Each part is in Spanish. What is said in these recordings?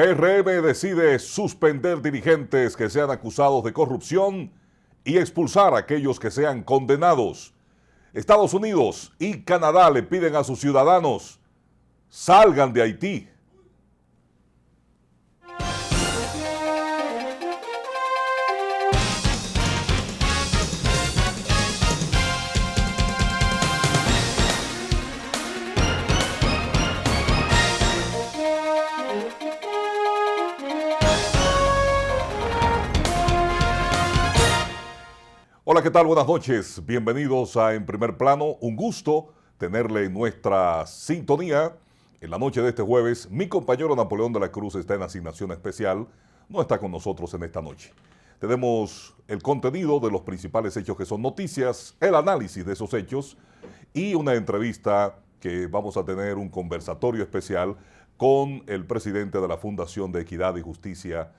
PRM decide suspender dirigentes que sean acusados de corrupción y expulsar a aquellos que sean condenados. Estados Unidos y Canadá le piden a sus ciudadanos: salgan de Haití. Hola, ¿qué tal? Buenas noches. Bienvenidos a En Primer Plano. Un gusto tenerle en nuestra sintonía. En la noche de este jueves, mi compañero Napoleón de la Cruz está en asignación especial. No está con nosotros en esta noche. Tenemos el contenido de los principales hechos que son noticias, el análisis de esos hechos y una entrevista que vamos a tener, un conversatorio especial con el presidente de la Fundación de Equidad y Justicia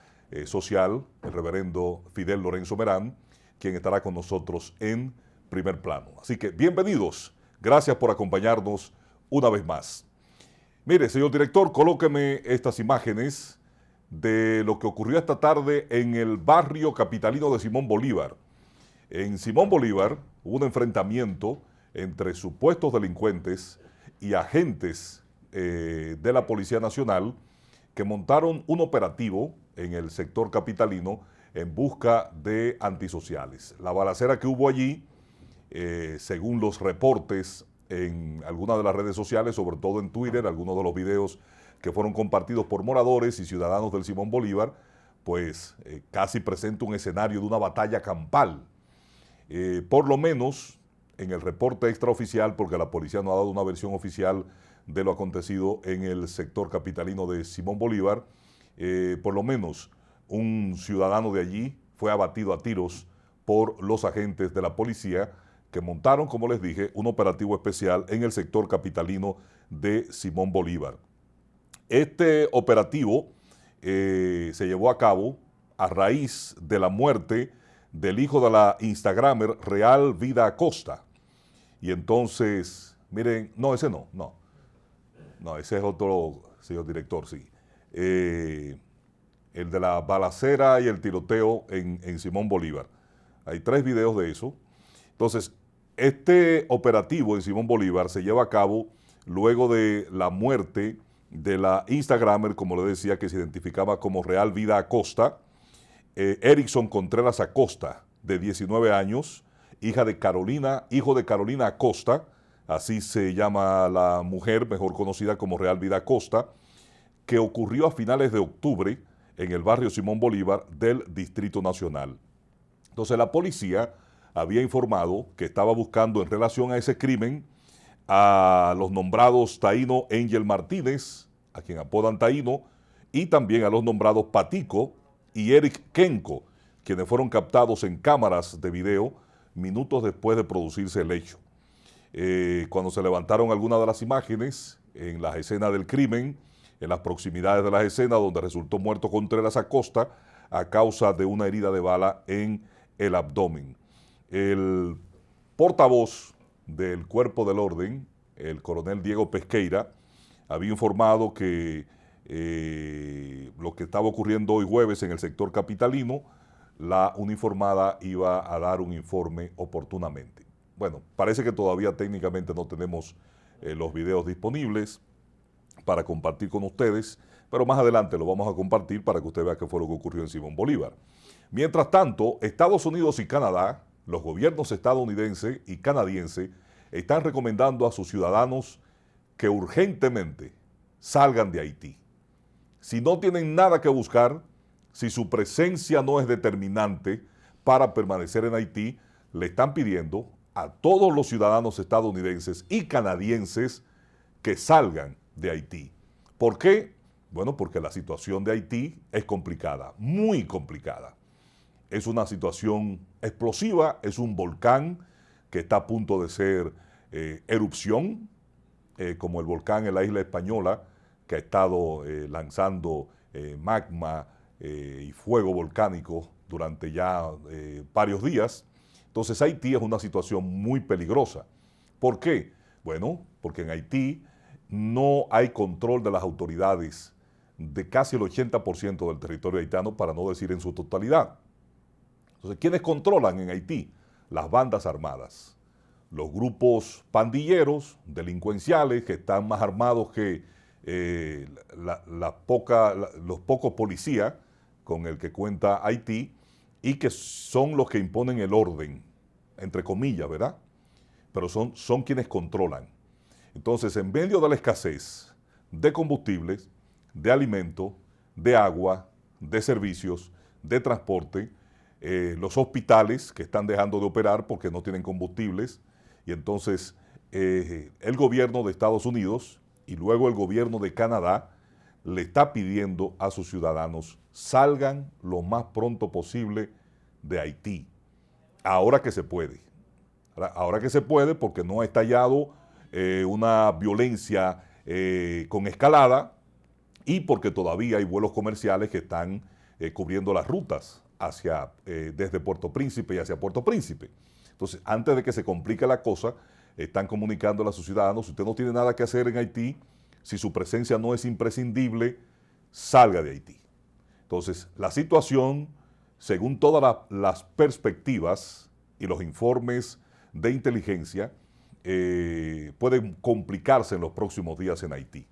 Social, el reverendo Fidel Lorenzo Merán, quien estará con nosotros en Primer Plano. Así que bienvenidos, gracias por acompañarnos una vez más. Mire, señor director, colóqueme estas imágenes de lo que ocurrió esta tarde en el barrio capitalino de Simón Bolívar. En Simón Bolívar hubo un enfrentamiento entre supuestos delincuentes y agentes de la Policía Nacional que montaron un operativo en el sector capitalino en busca de antisociales. La balacera que hubo allí, según los reportes en algunas de las redes sociales, sobre todo en Twitter, algunos de los videos que fueron compartidos por moradores y ciudadanos del Simón Bolívar, pues casi presenta un escenario de una batalla campal. Por lo menos en el reporte extraoficial, porque la policía no ha dado una versión oficial de lo acontecido en el sector capitalino de Simón Bolívar, por lo menos un ciudadano de allí fue abatido a tiros por los agentes de la policía que montaron, como les dije, un operativo especial en el sector capitalino de Simón Bolívar. Este operativo se llevó a cabo a raíz de la muerte del hijo de la instagramer Real Vida Acosta. Y entonces, miren, no, ese no, ese es otro, señor director, sí. El de la balacera y el tiroteo en Simón Bolívar. Hay 3 videos de eso. Entonces, este operativo en Simón Bolívar se lleva a cabo luego de la muerte de la instagramer, como le decía, que se identificaba como Real Vida Acosta, Erickson Contreras Acosta, de 19 años, hijo de Carolina Acosta, así se llama la mujer, mejor conocida como Real Vida Acosta, que ocurrió a finales de octubre en el barrio Simón Bolívar del Distrito Nacional. Entonces la policía había informado que estaba buscando en relación a ese crimen a los nombrados Taíno Angel Martínez, a quien apodan Taíno, y también a los nombrados Patico y Eric Kenko, quienes fueron captados en cámaras de video minutos después de producirse el hecho. Cuando se levantaron algunas de las imágenes en las escenas del crimen, en las proximidades de las escenas donde resultó muerto Contreras Acosta a causa de una herida de bala en el abdomen. El portavoz del Cuerpo del Orden, el coronel Diego Pesqueira, había informado que lo que estaba ocurriendo hoy jueves en el sector capitalino, la uniformada iba a dar un informe oportunamente. Bueno, parece que todavía técnicamente no tenemos los videos disponibles para compartir con ustedes, pero más adelante lo vamos a compartir para que usted vea qué fue lo que ocurrió en Simón Bolívar. Mientras tanto, Estados Unidos y Canadá, los gobiernos estadounidense y canadiense, están recomendando a sus ciudadanos que urgentemente salgan de Haití. Si no tienen nada que buscar, si su presencia no es determinante para permanecer en Haití, le están pidiendo a todos los ciudadanos estadounidenses y canadienses que salgan de Haití. ¿Por qué? Bueno, porque la situación de Haití es complicada, muy complicada. Es una situación explosiva, es un volcán que está a punto de ser erupción, como el volcán en la isla española, que ha estado lanzando magma y fuego volcánico durante ya varios días. Entonces Haití es una situación muy peligrosa. ¿Por qué? Bueno, porque en Haití no hay control de las autoridades de casi el 80% del territorio haitiano, para no decir en su totalidad. Entonces, ¿quiénes controlan en Haití? Las bandas armadas, los grupos pandilleros, delincuenciales, que están más armados que los pocos policías con el que cuenta Haití, y que son los que imponen el orden, entre comillas, ¿verdad? Pero son quienes controlan. Entonces, en medio de la escasez de combustibles, de alimentos, de agua, de servicios, de transporte, los hospitales que están dejando de operar porque no tienen combustibles, y entonces el gobierno de Estados Unidos y luego el gobierno de Canadá le está pidiendo a sus ciudadanos: salgan lo más pronto posible de Haití, ahora que se puede. Ahora que se puede, porque no ha estallado una violencia con escalada, y porque todavía hay vuelos comerciales que están cubriendo las rutas desde Puerto Príncipe y hacia Puerto Príncipe. Entonces, antes de que se complique la cosa, están comunicándole a sus ciudadanos: si usted no tiene nada que hacer en Haití, si su presencia no es imprescindible, salga de Haití. Entonces, la situación, según todas las perspectivas y los informes de inteligencia, puede complicarse en los próximos días en Haití.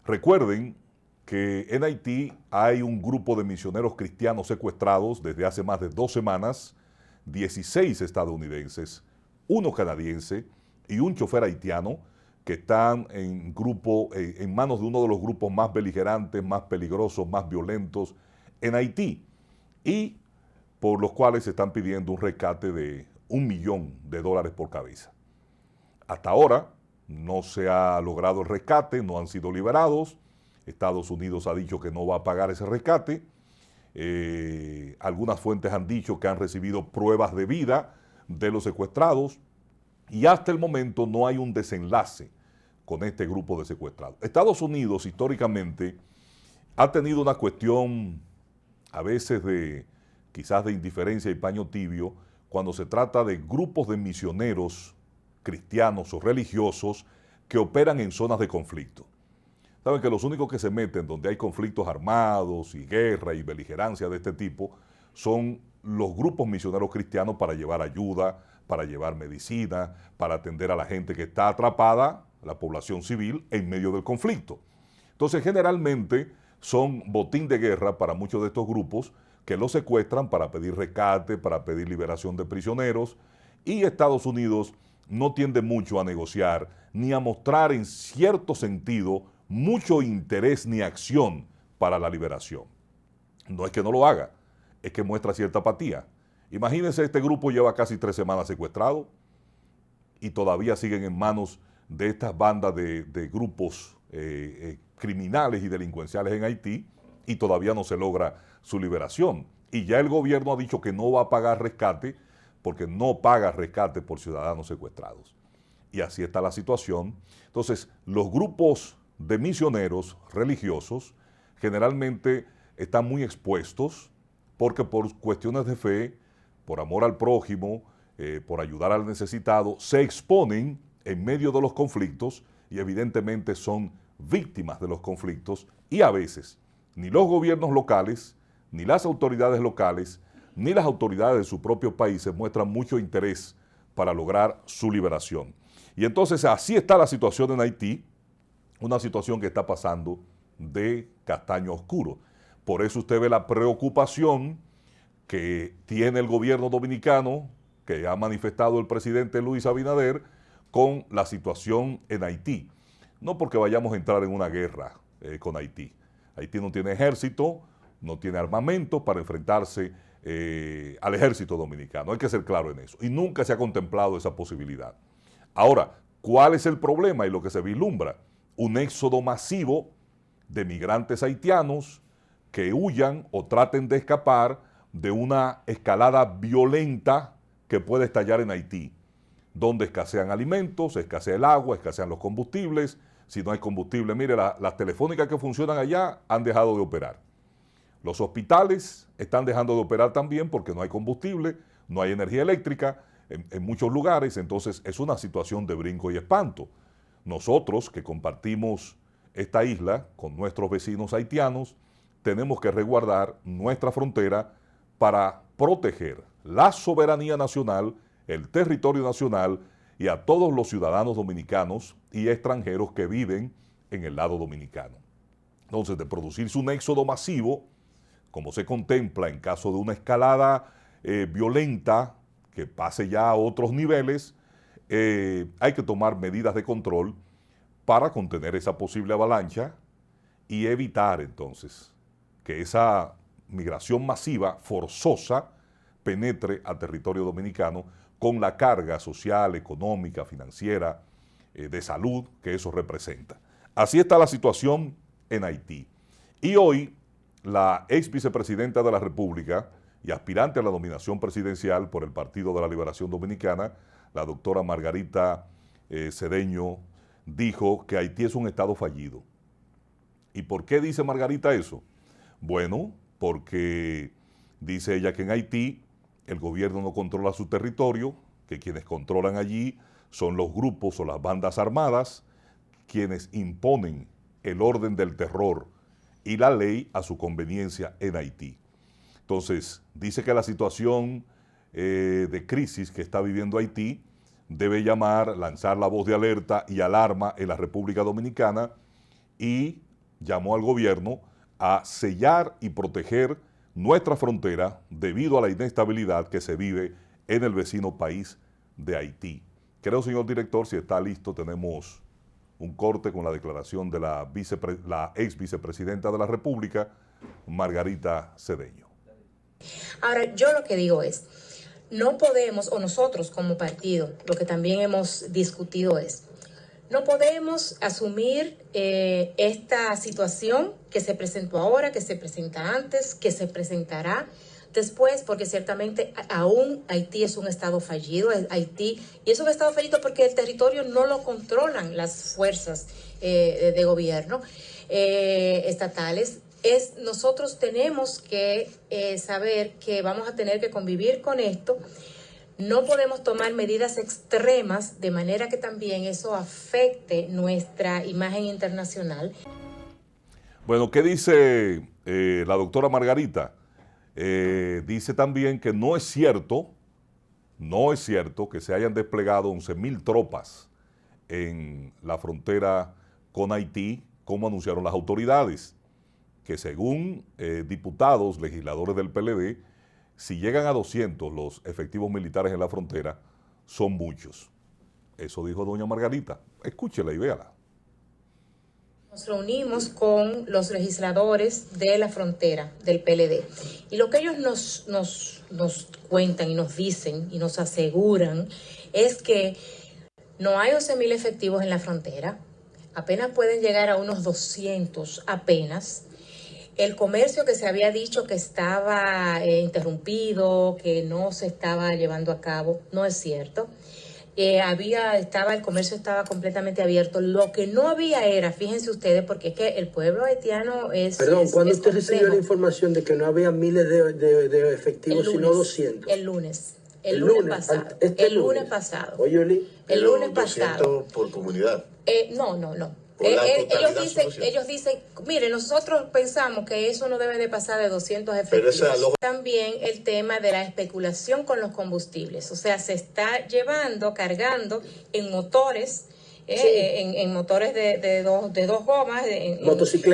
Recuerden que en Haití hay un grupo de misioneros cristianos secuestrados desde hace más de 2 semanas, 16 estadounidenses, 1 canadiense y un chofer haitiano, que están en manos de uno de los grupos más beligerantes, más peligrosos, más violentos en Haití, y por los cuales se están pidiendo un rescate de $1 millón por cabeza. Hasta ahora no se ha logrado el rescate, no han sido liberados. Estados Unidos ha dicho que no va a pagar ese rescate. Algunas fuentes han dicho que han recibido pruebas de vida de los secuestrados, y hasta el momento no hay un desenlace con este grupo de secuestrados. Estados Unidos históricamente ha tenido una cuestión a veces quizás de indiferencia y paño tibio cuando se trata de grupos de misioneros cristianos o religiosos que operan en zonas de conflicto. Saben que los únicos que se meten donde hay conflictos armados y guerra y beligerancia de este tipo son los grupos misioneros cristianos, para llevar ayuda, para llevar medicina, para atender a la gente que está atrapada, la población civil, en medio del conflicto. Entonces, generalmente son botín de guerra para muchos de estos grupos, que los secuestran para pedir rescate, para pedir liberación de prisioneros, y Estados Unidos no tiende mucho a negociar ni a mostrar en cierto sentido mucho interés ni acción para la liberación. No es que no lo haga, es que muestra cierta apatía. Imagínense, este grupo lleva casi 3 semanas secuestrado y todavía siguen en manos de estas bandas de grupos criminales y delincuenciales en Haití, y todavía no se logra su liberación. Y ya el gobierno ha dicho que no va a pagar rescate, porque no paga rescate por ciudadanos secuestrados. Y así está la situación. Entonces, los grupos de misioneros religiosos generalmente están muy expuestos, porque por cuestiones de fe, por amor al prójimo, por ayudar al necesitado, se exponen en medio de los conflictos, y evidentemente son víctimas de los conflictos, y a veces ni los gobiernos locales, ni las autoridades locales, ni las autoridades de su propio país se muestran mucho interés para lograr su liberación. Y entonces así está la situación en Haití, una situación que está pasando de castaño oscuro. Por eso usted ve la preocupación que tiene el gobierno dominicano, que ha manifestado el presidente Luis Abinader, con la situación en Haití. No porque vayamos a entrar en una guerra con Haití. Haití no tiene ejército, no tiene armamento para enfrentarse al ejército dominicano. Hay que ser claro en eso. Y nunca se ha contemplado esa posibilidad. Ahora, ¿cuál es el problema y lo que se vislumbra? Un éxodo masivo de migrantes haitianos que huyan o traten de escapar de una escalada violenta que puede estallar en Haití, donde escasean alimentos, escasea el agua, escasean los combustibles. Si no hay combustible, mire, las telefónicas que funcionan allá han dejado de operar. Los hospitales están dejando de operar también porque no hay combustible, no hay energía eléctrica en muchos lugares. Entonces es una situación de brinco y espanto. Nosotros que compartimos esta isla, con nuestros vecinos haitianos, tenemos que resguardar nuestra frontera para proteger la soberanía nacional, el territorio nacional y a todos los ciudadanos dominicanos y extranjeros que viven en el lado dominicano. Entonces, de producirse un éxodo masivo, como se contempla en caso de una escalada violenta que pase ya a otros niveles, hay que tomar medidas de control para contener esa posible avalancha y evitar entonces que esa migración masiva, forzosa, penetre al territorio dominicano con la carga social, económica, financiera, de salud que eso representa. Así está la situación en Haití. Y hoy, la ex vicepresidenta de la República y aspirante a la nominación presidencial por el Partido de la Liberación Dominicana, la doctora Margarita Cedeño, dijo que Haití es un estado fallido. ¿Y por qué dice Margarita eso? Bueno, porque dice ella que en Haití el gobierno no controla su territorio, que quienes controlan allí son los grupos o las bandas armadas, quienes imponen el orden del terror y la ley a su conveniencia en Haití. Entonces, dice que la situación de crisis que está viviendo Haití debe lanzar la voz de alerta y alarma en la República Dominicana y llamó al gobierno a sellar y proteger nuestra frontera debido a la inestabilidad que se vive en el vecino país de Haití. Creo, señor director, si está listo, tenemos un corte con la declaración de la ex vicepresidenta de la República, Margarita Cedeño. Ahora, yo lo que digo es, no podemos, o nosotros como partido, lo que también hemos discutido es, no podemos asumir esta situación que se presentó ahora, que se presenta antes, que se presentará después, porque ciertamente aún Haití es un estado fallido, Haití, y es un estado fallido porque el territorio no lo controlan las fuerzas de gobierno estatales. Nosotros tenemos que saber que vamos a tener que convivir con esto. No podemos tomar medidas extremas de manera que también eso afecte nuestra imagen internacional. Bueno, ¿qué dice la doctora Margarita? Dice también que no es cierto que se hayan desplegado 11,000 tropas en la frontera con Haití, como anunciaron las autoridades, que según diputados, legisladores del PLD, si llegan a 200 los efectivos militares en la frontera, son muchos. Eso dijo doña Margarita. Escúchela y véala. Nos reunimos con los legisladores de la frontera del PLD y lo que ellos nos cuentan y nos dicen y nos aseguran es que no hay 11,000 efectivos en la frontera, apenas pueden llegar a unos 200 apenas. El comercio que se había dicho que estaba interrumpido, que no se estaba llevando a cabo, no es cierto. El comercio estaba completamente abierto. Lo que no había era, fíjense ustedes, porque es que el pueblo haitiano es... Perdón, ¿cuándo usted complejo. recibió la información de que no había miles de efectivos, sino 200? El lunes. El lunes pasado. El lunes pasado. Oye, Oli. El lunes pasado. por comunidad. No. Ellos dicen, mire, nosotros pensamos que eso no debe de pasar de 200 efectivos. También el tema de la especulación con los combustibles, o sea, se está cargando en motores, sí, en motores de dos gomas,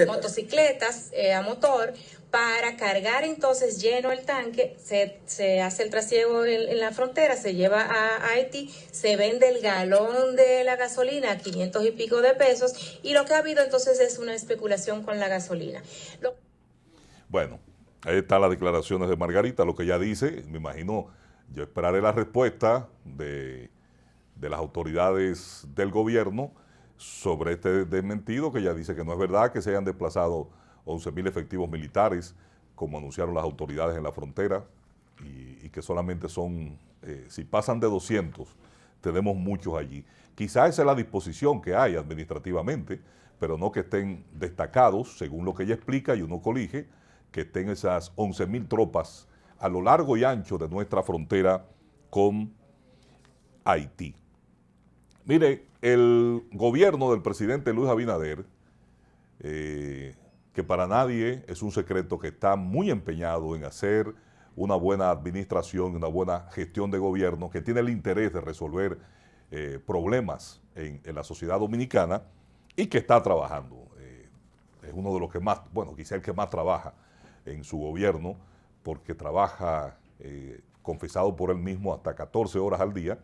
motocicletas a motor, para cargar entonces lleno el tanque, se hace el trasiego en la frontera, se lleva a Haití, se vende el galón de la gasolina a 500 y pico de pesos, y lo que ha habido entonces es una especulación con la gasolina. Bueno, ahí están las declaraciones de Margarita, lo que ella dice. Me imagino, yo esperaré la respuesta de las autoridades del gobierno sobre este desmentido, que ella dice que no es verdad que se hayan desplazado 11,000 efectivos militares, como anunciaron las autoridades en la frontera, y que solamente son, si pasan de 200, tenemos muchos allí. Quizás esa es la disposición que hay administrativamente, pero no que estén destacados, según lo que ella explica, y uno colige, que estén esas 11,000 tropas a lo largo y ancho de nuestra frontera con Haití. Mire, el gobierno del presidente Luis Abinader que para nadie es un secreto que está muy empeñado en hacer una buena administración, una buena gestión de gobierno, que tiene el interés de resolver problemas en la sociedad dominicana y que está trabajando. Es uno de los que más, bueno, quizá el que más trabaja en su gobierno, porque trabaja, confesado por él mismo, hasta 14 horas al día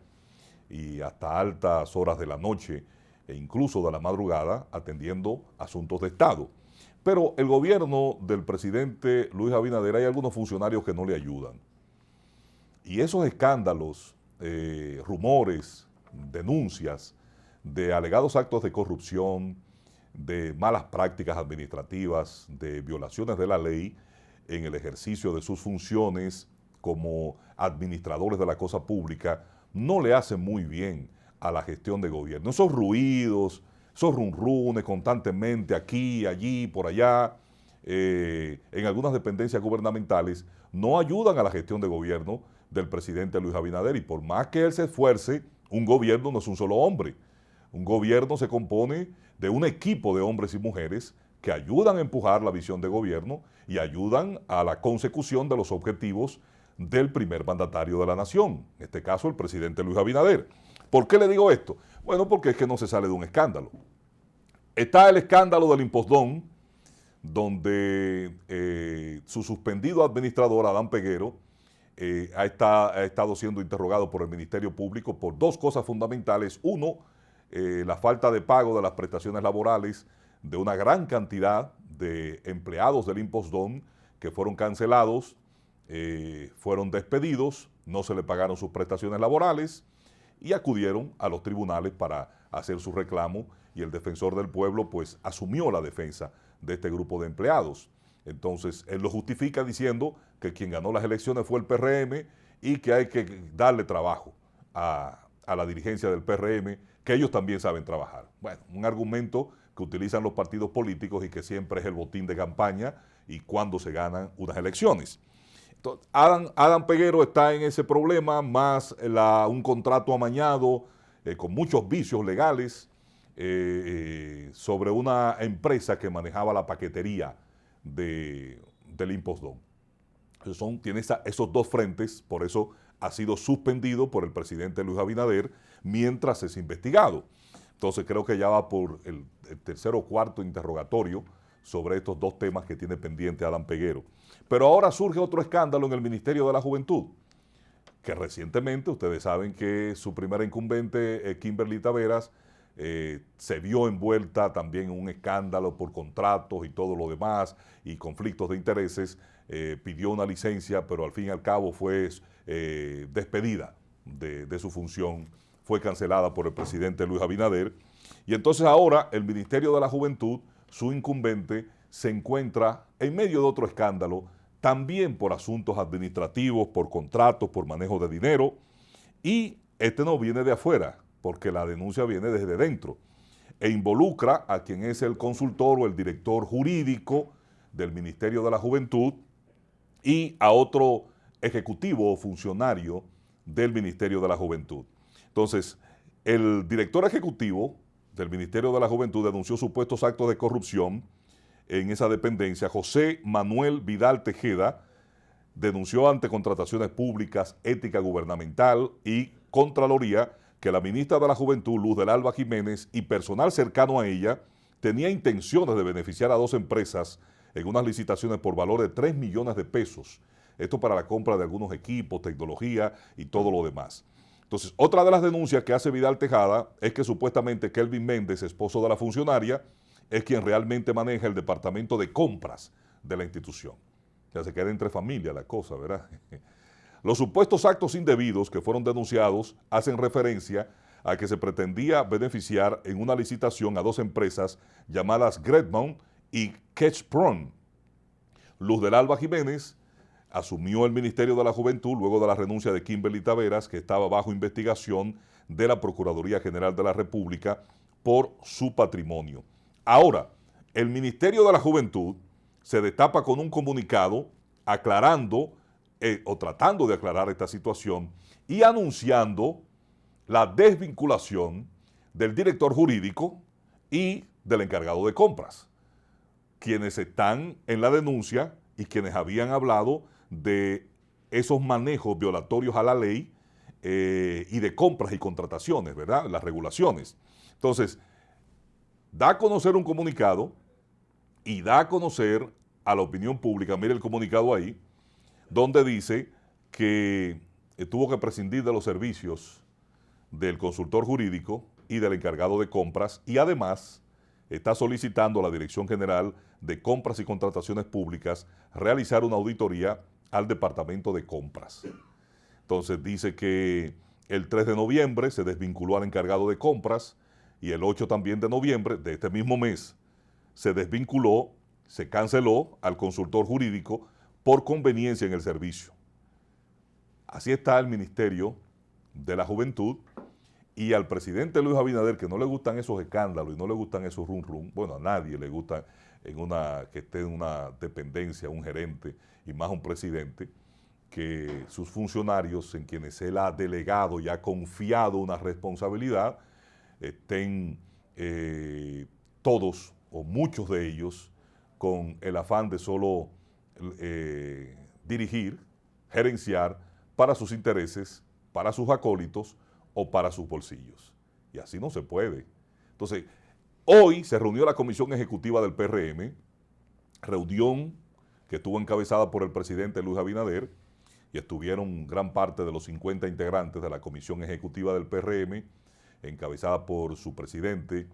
y hasta altas horas de la noche e incluso de la madrugada atendiendo asuntos de Estado. Pero el gobierno del presidente Luis Abinader, hay algunos funcionarios que no le ayudan. Y esos escándalos, rumores, denuncias de alegados actos de corrupción, de malas prácticas administrativas, de violaciones de la ley en el ejercicio de sus funciones como administradores de la cosa pública, no le hacen muy bien a la gestión de gobierno. Esos ruidos, esos runrunes constantemente aquí, allí, por allá, en algunas dependencias gubernamentales, no ayudan a la gestión de gobierno del presidente Luis Abinader. Y por más que él se esfuerce, un gobierno no es un solo hombre. Un gobierno se compone de un equipo de hombres y mujeres que ayudan a empujar la visión de gobierno y ayudan a la consecución de los objetivos del primer mandatario de la nación, en este caso el presidente Luis Abinader. ¿Por qué le digo esto? Bueno, porque es que no se sale de un escándalo. Está el escándalo del Impostón, donde su suspendido administrador, Adán Peguero, ha estado siendo interrogado por el Ministerio Público por dos cosas fundamentales. Uno, la falta de pago de las prestaciones laborales de una gran cantidad de empleados del Impostón que fueron cancelados, fueron despedidos, no se le pagaron sus prestaciones laborales y acudieron a los tribunales para hacer su reclamo, y el defensor del pueblo pues asumió la defensa de este grupo de empleados. Entonces él lo justifica diciendo que quien ganó las elecciones fue el PRM y que hay que darle trabajo a la dirigencia del PRM, que ellos también saben trabajar. Bueno, un argumento que utilizan los partidos políticos y que siempre es el botín de campaña y cuando se ganan unas elecciones. Entonces, Adán Peguero está en ese problema, más un contrato amañado con muchos vicios legales sobre una empresa que manejaba la paquetería del Impostón. Tiene esos dos frentes, por eso ha sido suspendido por el presidente Luis Abinader mientras es investigado. Entonces creo que ya va por el tercer o cuarto interrogatorio sobre estos dos temas que tiene pendiente Adán Peguero. Pero ahora surge otro escándalo en el Ministerio de la Juventud, que recientemente, ustedes saben que su primera incumbente, Kimberly Taveras, se vio envuelta también en un escándalo por contratos y todo lo demás, y conflictos de intereses, pidió una licencia, pero al fin y al cabo fue despedida de su función, fue cancelada por el presidente Luis Abinader, y entonces ahora el Ministerio de la Juventud, su incumbente, se encuentra en medio de otro escándalo, también por asuntos administrativos, por contratos, por manejo de dinero, y este no viene de afuera, porque la denuncia viene desde dentro, e involucra a quien es el consultor o el director jurídico del Ministerio de la Juventud y a otro ejecutivo o funcionario del Ministerio de la Juventud. Entonces, el director ejecutivo del Ministerio de la Juventud denunció supuestos actos de corrupción en esa dependencia. José Manuel Vidal Tejeda denunció ante Contrataciones Públicas, Ética Gubernamental y Contraloría que la ministra de la Juventud, Luz del Alba Jiménez, y personal cercano a ella tenía intenciones de beneficiar a dos empresas en unas licitaciones por valor de 3 millones de pesos. Esto para la compra de algunos equipos, tecnología y todo lo demás. Entonces, otra de las denuncias que hace Vidal Tejada es que supuestamente Kelvin Méndez, esposo de la funcionaria, es quien realmente maneja el departamento de compras de la institución. Ya se queda entre familia la cosa, ¿verdad? Los supuestos actos indebidos que fueron denunciados hacen referencia a que se pretendía beneficiar en una licitación a dos empresas llamadas Gretmont y Ketchpron. Luz del Alba Jiménez asumió el Ministerio de la Juventud luego de la renuncia de Kimberly Taveras, que estaba bajo investigación de la Procuraduría General de la República por su patrimonio. Ahora, el Ministerio de la Juventud se destapa con un comunicado aclarando o tratando de aclarar esta situación y anunciando la desvinculación del director jurídico y del encargado de compras. quienes están en la denuncia y quienes habían hablado de esos manejos violatorios a la ley y de compras y contrataciones, ¿verdad? Las regulaciones. Entonces, da a conocer un comunicado y da a conocer a la opinión pública, mire el comunicado ahí, donde dice que tuvo que prescindir de los servicios del consultor jurídico y del encargado de compras, y además está solicitando a la Dirección General de Compras y Contrataciones Públicas realizar una auditoría al Departamento de Compras. Entonces dice que el 3 de noviembre se desvinculó al encargado de compras y el 8 también de noviembre de este mismo mes se desvinculó, se canceló al consultor jurídico por conveniencia en el servicio. Así está el Ministerio de la Juventud, y al presidente Luis Abinader, que no le gustan esos escándalos y no le gustan esos rum, bueno, a nadie le gusta que esté en una dependencia, un gerente y más un presidente, que sus funcionarios en quienes él ha delegado y ha confiado una responsabilidad, estén todos o muchos de ellos con el afán de solo dirigir, gerenciar para sus intereses, para sus acólitos o para sus bolsillos. Y así no se puede. Entonces, hoy se reunió la Comisión Ejecutiva del PRM, reunión que estuvo encabezada por el presidente Luis Abinader, y estuvieron gran parte de los 50 integrantes de la Comisión Ejecutiva del PRM, encabezada por su presidente,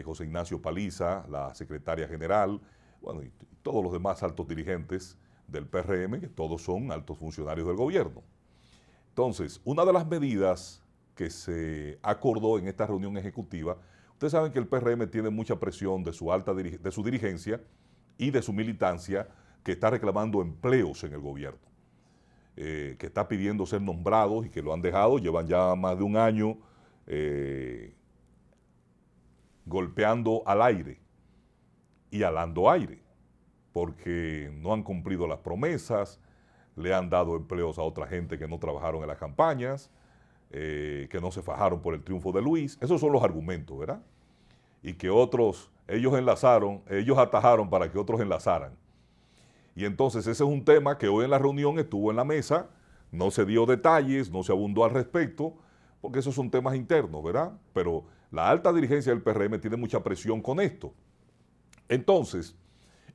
José Ignacio Paliza, la secretaria general, bueno, y todos los demás altos dirigentes del PRM, que todos son altos funcionarios del gobierno. Entonces, una de las medidas que se acordó en esta reunión ejecutiva, ustedes saben que el PRM tiene mucha presión de su dirigencia y de su militancia, que está reclamando empleos en el gobierno, que está pidiendo ser nombrados y que lo han dejado, llevan ya más de un año golpeando al aire y alando aire, porque no han cumplido las promesas, le han dado empleos a otra gente que no trabajaron en las campañas, que no se fajaron por el triunfo de Luis. Esos son los argumentos, ¿verdad? Y que ellos atajaron para que otros enlazaran. Y entonces ese es un tema que hoy en la reunión estuvo en la mesa, no se dio detalles, no se abundó al respecto, porque esos son temas internos, ¿verdad? Pero la alta dirigencia del PRM tiene mucha presión con esto. Entonces,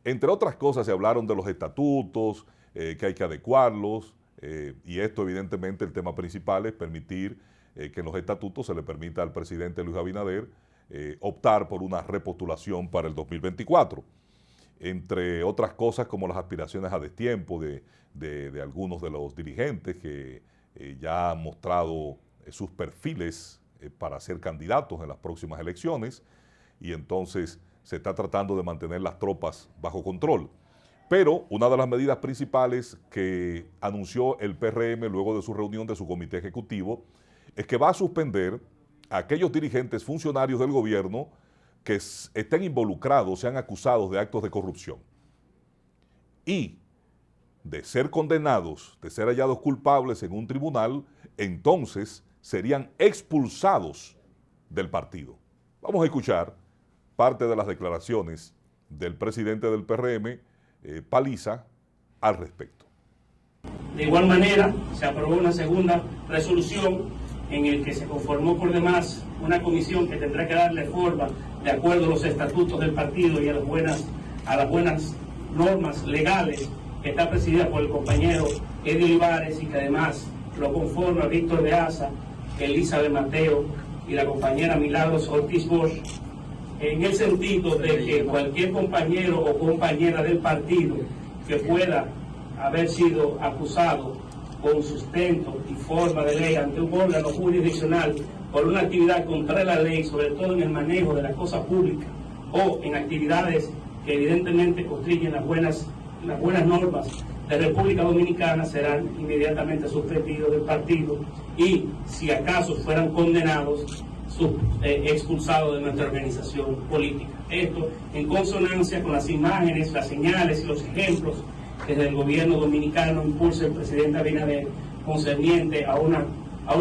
entre otras cosas se hablaron de los estatutos, que hay que adecuarlos, y esto evidentemente el tema principal es permitir que en los estatutos se le permita al presidente Luis Abinader optar por una repostulación para el 2024. Entre otras cosas como las aspiraciones a destiempo de algunos de los dirigentes que ya han mostrado sus perfiles para ser candidatos en las próximas elecciones, y entonces se está tratando de mantener las tropas bajo control. Pero una de las medidas principales que anunció el PRM luego de su reunión de su comité ejecutivo es que va a suspender a aquellos dirigentes funcionarios del gobierno que estén involucrados, sean acusados de actos de corrupción. Y de ser condenados, de ser hallados culpables en un tribunal, entonces serían expulsados del partido. Vamos a escuchar parte de las declaraciones del presidente del PRM, Paliza, al respecto. De igual manera, se aprobó una segunda resolución en la que se conformó por demás una comisión que tendrá que darle forma de acuerdo a los estatutos del partido y a las buenas normas legales, que está presidida por el compañero Eddie Olivares y que además lo conforma Víctor de Asa, Elizabeth Mateo y la compañera Milagros Ortiz Bosch, en el sentido de que cualquier compañero o compañera del partido que pueda haber sido acusado con sustento y forma de ley ante un órgano jurisdiccional por una actividad contra la ley, sobre todo en el manejo de la cosa pública o en actividades que evidentemente constriñen las buenas normas de República Dominicana, serán inmediatamente suspendidos del partido y, si acaso fueran condenados, expulsados de nuestra organización política. Esto en consonancia con las imágenes, las señales y los ejemplos que desde el gobierno dominicano impulsa el presidente Abinader concerniente a una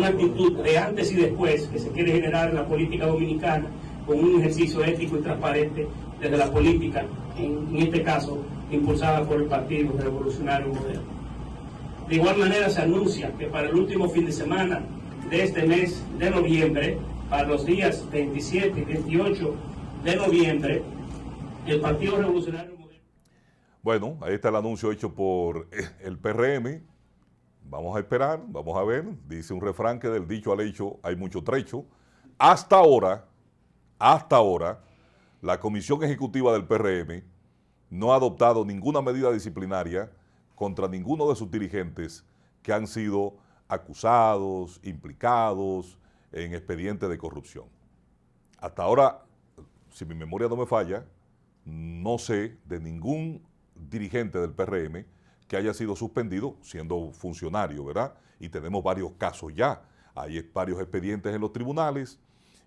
actitud de antes y después que se quiere generar en la política dominicana con un ejercicio ético y transparente desde la política, en este caso impulsada por el Partido Revolucionario Moderno. De igual manera se anuncia que para el último fin de semana de este mes de noviembre, para los días 27 y 28 de noviembre, el Partido Revolucionario Moderno... Bueno, ahí está el anuncio hecho por el PRM. Vamos a esperar, vamos a ver. Dice un refrán que del dicho al hecho hay mucho trecho. Hasta ahora, la Comisión Ejecutiva del PRM no ha adoptado ninguna medida disciplinaria contra ninguno de sus dirigentes que han sido acusados, implicados en expedientes de corrupción. Hasta ahora, si mi memoria no me falla, no sé de ningún dirigente del PRM que haya sido suspendido siendo funcionario, ¿verdad? Y tenemos varios casos ya. Hay varios expedientes en los tribunales,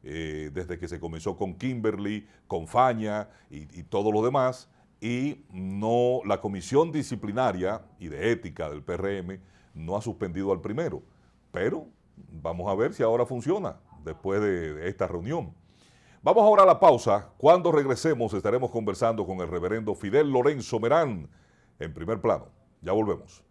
desde que se comenzó con Kimberly, con Faña y todo lo demás, y no, la comisión disciplinaria y de ética del PRM no ha suspendido al primero, pero vamos a ver si ahora funciona después de esta reunión. Vamos ahora a la pausa. Cuando regresemos estaremos conversando con el reverendo Fidel Lorenzo Merán en Primer Plano. Ya volvemos.